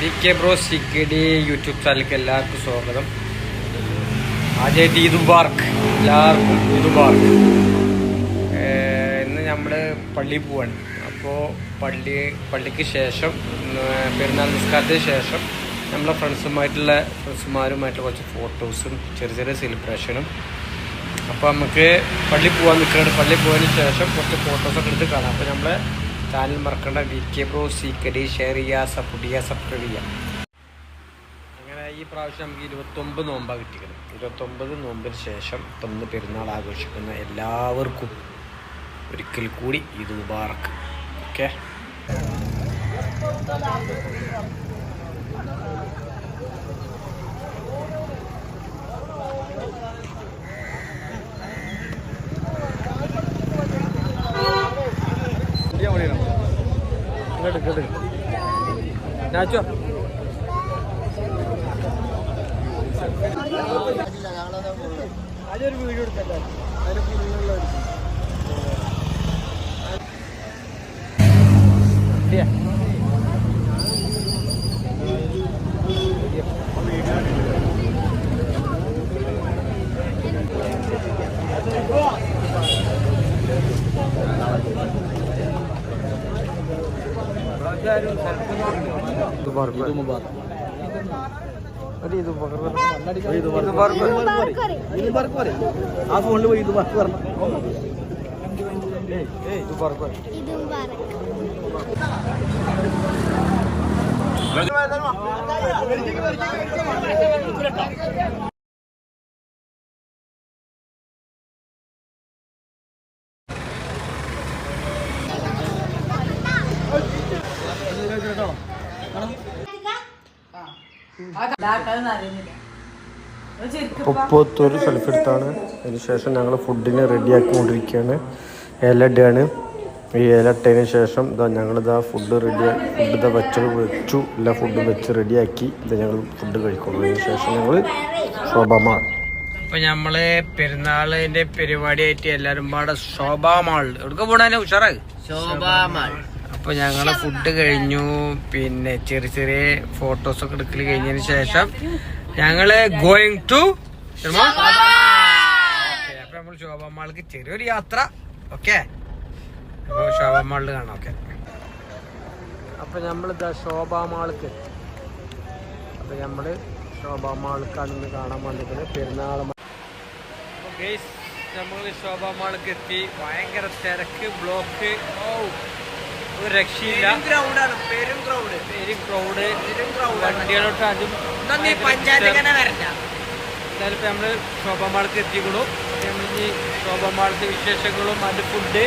DK Bros CKD YouTube ചാനലിലേക്ക് എല്ലാവർക്കും സ്വാഗതം. ആദ്യമായിട്ട് ഈദ് മുബാറക്, എല്ലാവർക്കും ഈദ് മുബാറക്. ഇന്ന് നമ്മൾ പള്ളിയിൽ പോവാണ്. അപ്പോൾ പള്ളിക്ക് ശേഷം പെരുന്നാൾ നിസ്കാരത്തിന് ശേഷം നമ്മളെ ഫ്രണ്ട്സുമാരുമായിട്ടുള്ള കുറച്ച് ഫോട്ടോസും ചെറിയ സെലിബ്രേഷനും. അപ്പോൾ നമുക്ക് പള്ളിയിൽ പോകാൻ നിൽക്കുകയാണ്. പള്ളിയിൽ പോയതിന് ശേഷം കുറച്ച് ഫോട്ടോസൊക്കെ എടുത്ത് കാണാം. അപ്പോൾ നമ്മളെ ചാനൽ മറക്കേണ്ട DK Bros CKD ഷെയർ ചെയ്യുക, സപ്പോർട്ട് ചെയ്യുക, സബ്സ്ക്രൈബ് ചെയ്യുക. അങ്ങനെ ഈ പ്രാവശ്യം നമുക്ക് 29 നോമ്പാണ് കിട്ടിയത്. 29 നോമ്പിന് ശേഷം ഇപ്പം ഇന്ന് പെരുന്നാൾ ആഘോഷിക്കുന്ന എല്ലാവർക്കും ഒരിക്കൽ കൂടി ഈദ് മുബാറക്. ഓക്കെ, നാച്ചോ അതൊരു വീഡിയോ എടുത്തല്ലോ. അതിന് ഫുള്ളുള്ള ആ ഫോണിൽ പോയി ഇത് പറഞ്ഞു പൊത്തൊരു സെൽഫി എടുത്താണ്. അതിനുശേഷം ഞങ്ങൾ ഫുഡിന് റെഡിയാക്കിക്കൊണ്ടിരിക്കുകയാണ്. ഇല ഇടുകയാണ്. ഈ ഇല ഇട്ടതിന് ശേഷം ഞങ്ങളിതാ ഫുഡ് വെച്ചു. എല്ലാ ഫുഡും വെച്ച് റെഡിയാക്കി ഞങ്ങൾ ഫുഡ് കഴിക്കുള്ളൂ. അതിന് ശേഷം ഞങ്ങൾ ശോഭമാൾ. അപ്പോൾ നമ്മൾ പെരുന്നാളിൻ്റെ പരിപാടിയായിട്ട് എല്ലാവരും പാടെ ശോഭമാൾ എവിടെ പോകണേ ഉഷാറായി ശോഭമാൾ. അപ്പോൾ ഞങ്ങൾ ഫുഡ് കഴിഞ്ഞു. പിന്നെ ചെറിയ ഫോട്ടോസൊക്കെ എടുക്കൽ കഴിഞ്ഞതിന് ശേഷം ഞങ്ങൾ ഗോയിങ് ടു അപ്പൊ നമ്മൾ ശോഭമാൾക്ക് ചെറിയൊരു യാത്ര. ഓക്കെ, അപ്പോൾ ശോഭമാളിൽ കാണാം. ഓക്കെ, അപ്പൊ നമ്മളിതാ ശോഭമാൾക്ക് എത്തി. അപ്പൊ നമ്മള് ശോഭമാൾക്കാണ് ഇന്ന് കാണാൻ വന്നിരിക്കുന്നത് പെരുന്നാൾ. നമ്മൾ ശോഭമാൾക്ക് എത്തി. ഭയങ്കര തിരക്ക്, ബ്ലോക്ക്, ഒരു രക്ഷയില്ല. പെരും ക്രൗഡ് വണ്ടികളോട്ട്. അതും എന്തായാലും ഇപ്പം നമ്മൾ ശോഭമാൾക്ക് എത്തിക്കണു. നമ്മളിനി ശോഭമാളത്തെ വിശേഷങ്ങളും അത് ഫുഡ്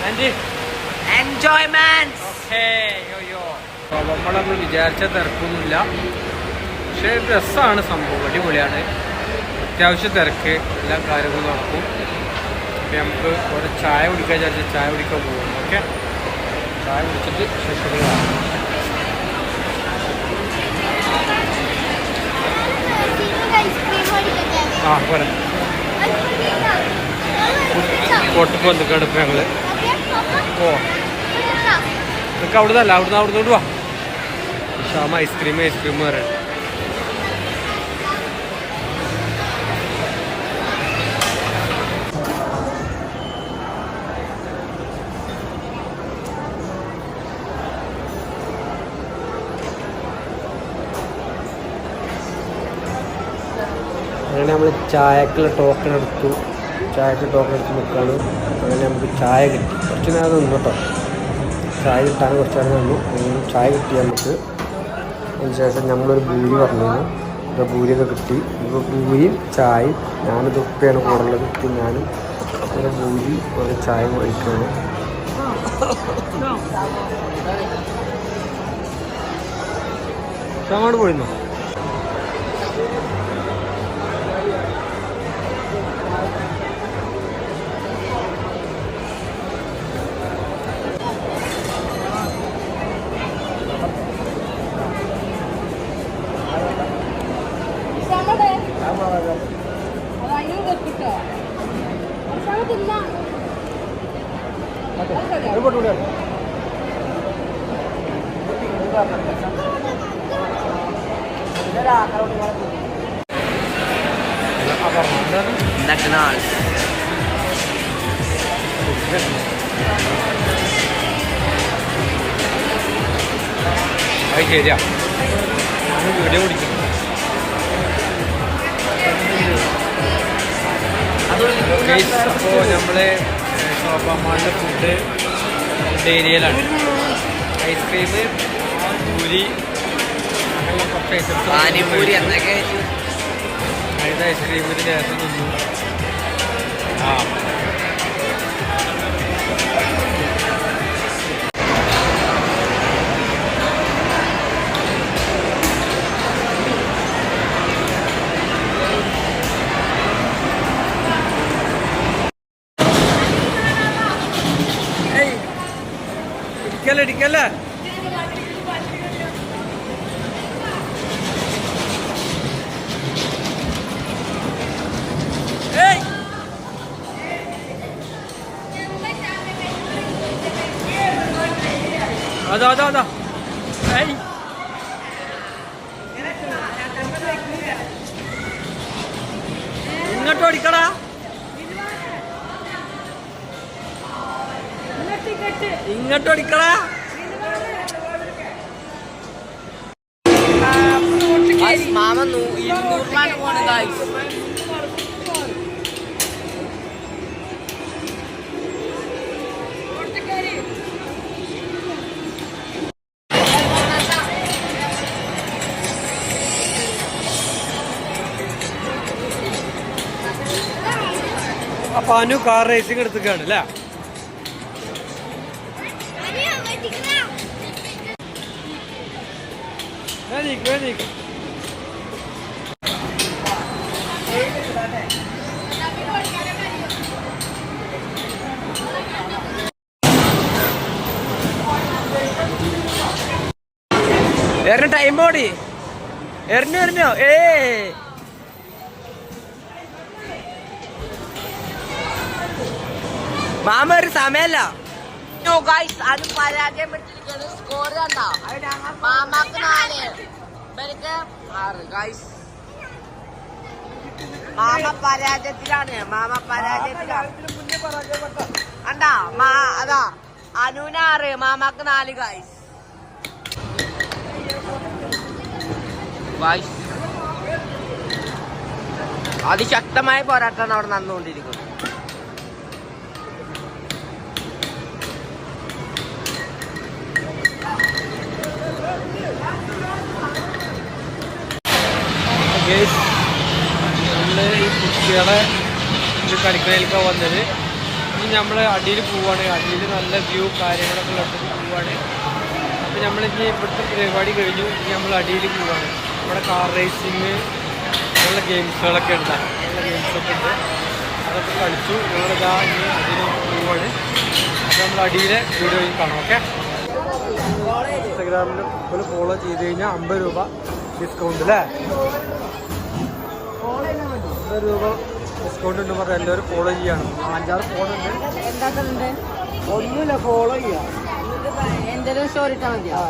ആൻഡ് എൻജോയ്മെന്റ്. ഓക്കെ, ശോഭമാൾ നമ്മൾ വിചാരിച്ച തിരക്കൊന്നുമില്ല. പക്ഷേ രസമാണ് സംഭവം, അടിപൊളിയാണ്. അത്യാവശ്യം തിരക്ക്, എല്ലാ കാര്യങ്ങളും നടക്കും. അപ്പം നമുക്ക് ഒരു ചായ കുടിക്കാൻ വിചാരിച്ചാൽ ചായ കുടിക്കാൻ പോകും. ഓക്കെ, ചായ കുടിച്ചിട്ട് ശേഷം പോരാ കോട്ടപ്പ് വന്നിക്കാണ് ഇപ്പം ഞങ്ങൾ. നിങ്ങൾക്ക് അവിടുന്ന് വാ. ഷാമ ഐസ്ക്രീം പറയാം. അങ്ങനെ നമ്മൾ ചായക്കുള്ള ടോക്കൺ എടുത്ത് നിൽക്കുകയാണ്. അങ്ങനെ നമുക്ക് ചായ കിട്ടി. കുറച്ച് നേരം നിന്നു കേട്ടോ. ചായ കിട്ടാൻ കുറച്ച് നേരം നിന്നു. ചായ കിട്ടി നമുക്ക്. അതിനുശേഷം നമ്മളൊരു ഭൂരി പറഞ്ഞിരുന്നു. ഒരു ഭൂരിയൊക്കെ കിട്ടി. ഇപ്പോൾ ഭൂരിയും ചായയും ഞാനിത് ഉപ്പയാണ് കൂടുതലുള്ളത്. ഞാനും ഒരു ഭൂരി ഒരു ചായ കഴിക്കുകയാണ്. അങ്ങോട്ട് പോയിരുന്നോ? അത് ശരിയാ, ഞാൻ വീഡിയോ പിടിക്കും. അപ്പോൾ നമ്മള് ഷോപ്പാമാളിൻ്റെ ഫുഡ് ഏരിയയിലാണ്. ഐസ്ക്രീം, പൂരി, അങ്ങനെ കുറച്ച് ഐറ്റംസ്. പാനിപൂരി എന്തൊക്കെ അതിൻ്റെ ഐസ്ക്രീമിന് ശേഷം നിന്നു. ഇടിക്കല്ലേ അതാ ഇങ്ങോട്ട് ഓടിക്കടാ. ഇങ്ങോട്ട് ഓടിക്കടാ. മാമ 200 രൂപ പോണ് ഗായ്സ്. അപ്പൊ അനു കാർ റേസിംഗ് എടുത്തിക്കാണ് അല്ലേ? ടൈം ഓടി എറിഞ്ഞോ മാമ ഒരു സമയല്ല. അത് പരാജയപ്പെട്ടിരിക്കുന്നത്. സ്കോർ കണ്ടോ? മാമാക്ക് 4, ഇവർക്ക് 6. ഗൈസ് മാമ പരാജയത്തിലാണ്. കണ്ടാ അതാ അനുവിന് 6, മാമാക്ക് 4. ഗൈസ് അതിശക്തമായ പോരാട്ടമാണ് അവിടെ നടന്നുകൊണ്ടിരിക്കുന്നത്. നമ്മള് ഈ കുട്ടികളെ ഇത് കളിക്കണേലൊക്കെ വന്നത്. ഇനി നമ്മൾ അടിയിൽ പോവാണ്. അടിയിൽ നല്ല വ്യൂ കാര്യങ്ങളൊക്കെ ഉള്ളത് പോവാണ്. അപ്പോൾ നമ്മളിനി ഇവിടുത്തെ പരിപാടി കഴിഞ്ഞു. ഇനി നമ്മൾ അടിയിൽ പോവാണ്. നമ്മുടെ കാർ റേസിങ് നല്ല ഗെയിംസുകളൊക്കെ ഉണ്ട്. നല്ല ഗെയിംസൊക്കെ ഉണ്ട്. അതൊക്കെ കളിച്ചു. ഞങ്ങളിതാ ഇനി അടിയിൽ പോവാണ്. അപ്പോൾ നമ്മൾ അടിയിലെ വീഡിയോയിൽ കാണാം. ഓക്കെ, ഇൻസ്റ്റാഗ്രാമിൽ ഇപ്പോൾ ഫോളോ ചെയ്ത് കഴിഞ്ഞാൽ 50 രൂപ ഡിസ്കൗണ്ട് അല്ലേ? 50 രൂപ ഡിസ്കൗണ്ട് ഉണ്ട് പറഞ്ഞാൽ എല്ലാവരും ഫോളോ ചെയ്യണം. 5-6 ഫോണുണ്ട്. എന്താക്കുന്നുണ്ട്? ഒന്നുമില്ല, ഫോളോ ചെയ്യാം. എന്തെങ്കിലും സ്റ്റോറി ഇട്ടാൽ മതിയോ?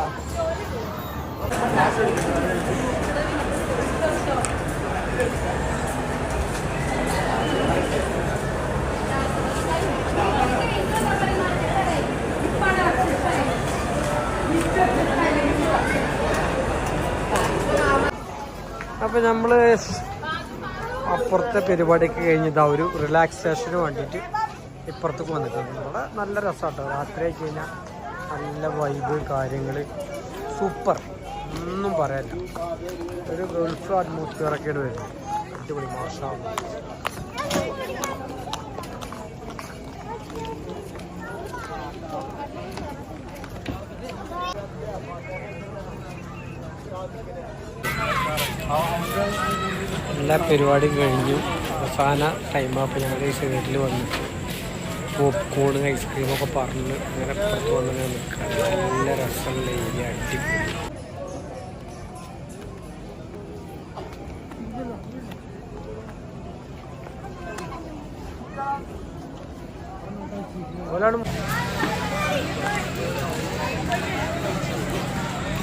അപ്പോൾ നമ്മൾ അപ്പുറത്തെ പരിപാടിയൊക്കെ കഴിഞ്ഞിട്ട് ഒരു റിലാക്സേഷന് വേണ്ടിയിട്ട് ഇപ്പുറത്തേക്ക് വന്നിട്ടുണ്ട്. ഇവിടെ നല്ല രസമാട്ടോ. രാത്രി ആയി കഴിഞ്ഞാൽ നല്ല വൈബ് കാര്യങ്ങൾ സൂപ്പർ, ഒന്നും പറയാനില്ല. ഒരു ഗൾഫ് അറ്റ്മോസ്ഫിയറൊക്കെയാണ് വരുന്നത്. അടിപൊളി മാഷാണ്. എല്ലാ പരിപാടിയും കഴിഞ്ഞു. അവസാന ടൈമാകുമ്പോൾ ഞങ്ങൾ ഈ സൈഡിൽ വന്നു പോപ്കോൺ ഐസ്ക്രീമൊക്കെ പറഞ്ഞ് അങ്ങനെ പുറത്ത് വന്ന് നിൽക്കുക. നല്ല രസമുള്ള ഏരിയ, അടിപൊളി.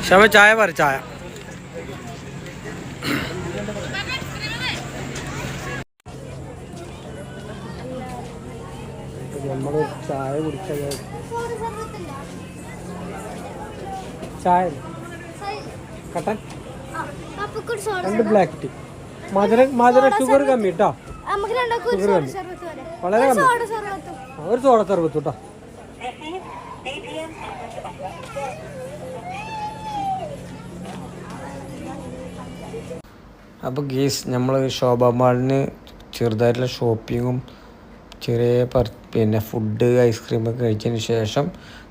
ക്ഷമ ചായ പറ ചായ ചായ കുടിക്കാൻ ചായ കട്ടൻ 2 ബ്ലാക്ക് ടീ. മധുരം ഷുഗർ കമ്മി കേട്ടോ, ഷുഗർ കമ്മി, വളരെ കമ്മി. ഒരു സോഡ സർബത്ത് കേട്ടോ. അപ്പോൾ ഗീസ് നമ്മൾ ശോഭ മാളിന് ചെറുതായിട്ടുള്ള ഷോപ്പിങ്ങും ചെറിയ പിന്നെ ഫുഡ് ഐസ്ക്രീമൊക്കെ കഴിച്ചതിന് ശേഷം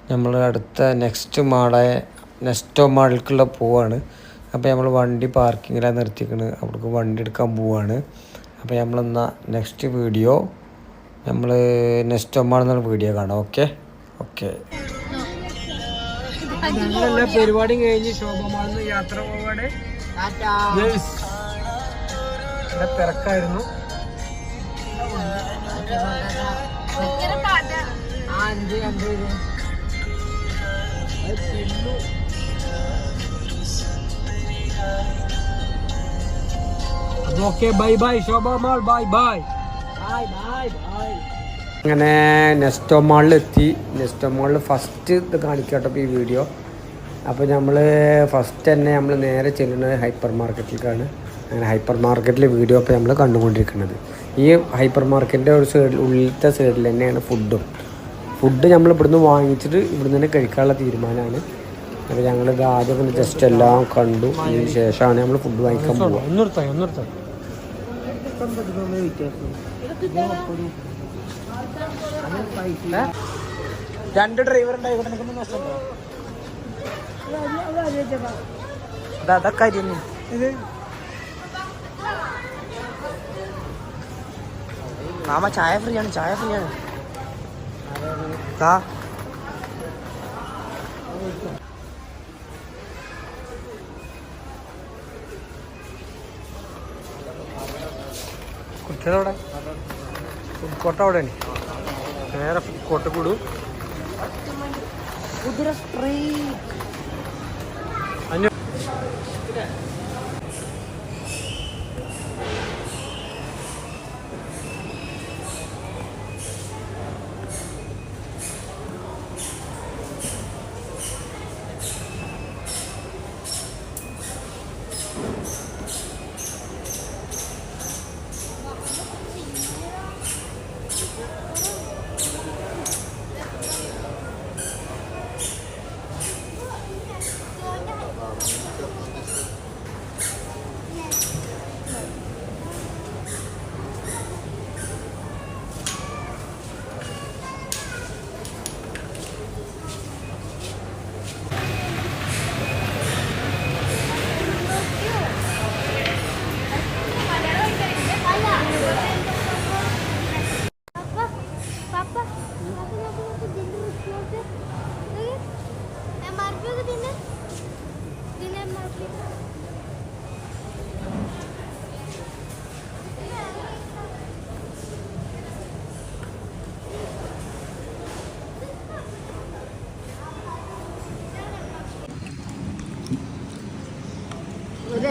നമ്മൾ അടുത്ത നെക്സ്റ്റോ മാളിലേക്കുള്ള പോവാണ്. അപ്പോൾ നമ്മൾ വണ്ടി പാർക്കിങ്ങിലാണ് നിർത്തിക്കുന്നത്, അവിടേക്ക് വണ്ടി എടുക്കാൻ പോവാണ്. അപ്പോൾ നമ്മളെന്നാൽ നെക്സ്റ്റ് വീഡിയോ നമ്മൾ നെക്സ്റ്റോ മാളിൽ നിന്നുള്ള വീഡിയോ കാണാം. ഓക്കെ ഞങ്ങളെല്ലാം പരിപാടിയും കഴിഞ്ഞ് ശോഭ മാളിൽ നിന്ന് യാത്ര പോവാണ്. തിരക്കായിരുന്നു. ഓക്കെ ബൈ ബൈ ശോഭ മാൾ, ബൈ ബൈ. അങ്ങനെ നെക്സ്റ്റോ മാളിലെത്തി. നെക്സ്റ്റോ മാളിൽ ഫസ്റ്റ് ഇത് കാണിക്കട്ടെ ഈ വീഡിയോ. അപ്പോൾ നമ്മൾ ഫസ്റ്റ് തന്നെ നമ്മൾ നേരെ ചെല്ലുന്നത് ഹൈപ്പർ മാർക്കറ്റിലേക്കാണ്. അങ്ങനെ ഹൈപ്പർ മാർക്കറ്റിലെ വീഡിയോ അപ്പോൾ നമ്മൾ കണ്ടുകൊണ്ടിരിക്കുന്നത്. ഈ ഹൈപ്പർ മാർക്കറ്റിൻ്റെ ഒരു സൈഡിൽ, ഉള്ളിലത്തെ സൈഡിൽ തന്നെയാണ് ഫുഡ് നമ്മൾ ഇവിടുന്ന് വാങ്ങിച്ചിട്ട് ഇവിടുന്ന് തന്നെ കഴിക്കാനുള്ള തീരുമാനമാണ്. അപ്പോൾ ഞങ്ങളിത് ആദ്യം ജസ്റ്റ് എല്ലാം കണ്ടു, അതിന് ശേഷമാണ് നമ്മൾ ഫുഡ് വാങ്ങിക്കാൻ പോകുക. രണ്ട് ഡ്രൈവർ ഉണ്ടായിക്കോട്ടെ, അതൊക്കെ ഇത് മാമ ചായ ഫ്രീ ആണ്. കുട്ടികളവിടെ ഫുഡ് കോർട്ട് അവിടെ നേരെ ഫുഡ് കോർട്ട് കൂടും.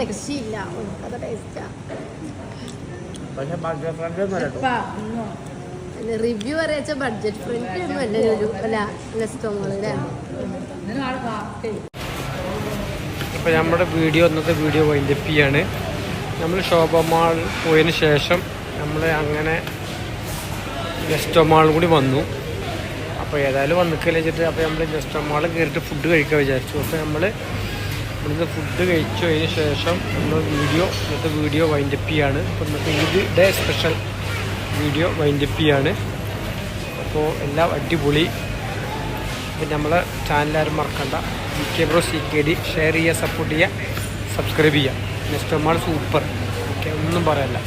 രക്ഷയില്ല, റിവ്യൂ പറയാച്ച ബഡ്ജറ്റ് ഫ്രണ്ട്ലി ഒന്നും അല്ല നെക്സ്റ്റോ മാൾ അല്ലേ. ഇപ്പോൾ നമ്മുടെ ഇന്നത്തെ വീഡിയോ വൈൻഡപ്പ് ചെയ്യാണ്. നമ്മൾ ശോഭ മാൾ പോയതിന് ശേഷം നമ്മൾ അങ്ങനെ നെക്സ്റ്റോ മാൾ കൂടി വന്നു. അപ്പോൾ ഏതായാലും വന്നിക്കല്ലേ വെച്ചിട്ട് അപ്പോൾ നമ്മൾ നെക്സ്റ്റോ മാൾ കയറിയിട്ട് ഫുഡ് കഴിക്കാൻ വിചാരിച്ചു. അപ്പോൾ നമ്മൾ ഇവിടുന്ന് ഫുഡ് കഴിച്ചു അതിന് ശേഷം നമ്മൾ ഇന്നത്തെ വീഡിയോ വൈൻഡപ്പ് ചെയ്യാണ്. അപ്പോൾ ഇന്നത്തെ Eid day special video wind up ചെയ്യാണ്. അപ്പോൾ എല്ലാം അടിപൊളി. അപ്പോൾ നമ്മളെ ചാനലാരും മറക്കണ്ട, GK Bro CKD ഷെയർ ചെയ്യുക, സപ്പോർട്ട് ചെയ്യുക, സബ്സ്ക്രൈബ് ചെയ്യുക. Next mall super. ഓക്കെ, ഒന്നും പറയല്ല.